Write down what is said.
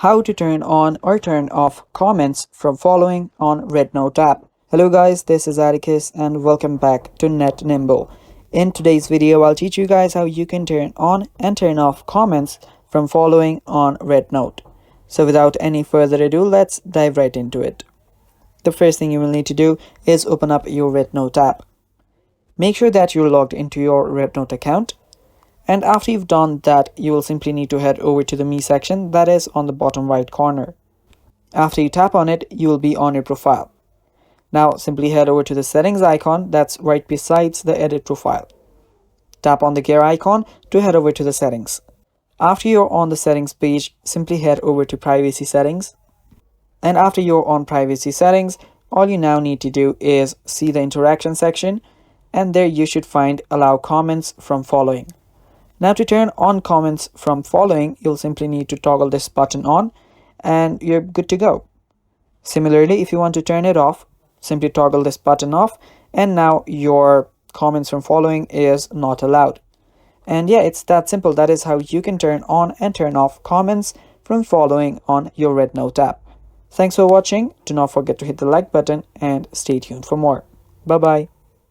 how to turn on or turn off comments from following on REDnote app. Hello guys, this is Atticus and welcome back to Net Nimble. In today's video, I'll teach you guys how you can turn on and turn off comments from following on REDnote. So without any further ado, let's dive right into it. The first thing you will need to do is open up your REDnote app. Make sure that you're logged into your REDnote account. And after you've done that, you will simply need to head over to the Me section that is on the bottom right corner. After you tap on it, you will be on your profile. Now simply head over to the settings icon that's right besides the edit profile. Tap on the gear icon to head over to the settings. After you're on the settings page, simply head over to privacy settings. And after you're on privacy settings, all you now need to do is see the interaction section, and there you should find allow comments from following. Now to turn on comments from following, you'll simply need to toggle this button on and you're good to go. Similarly, if you want to turn it off, simply toggle this button off and now your comments from following is not allowed. And yeah, it's that simple. That is how you can turn on and turn off comments from following on your REDnote app. Thanks for watching. Do not forget to hit the like button and stay tuned for more. Bye bye.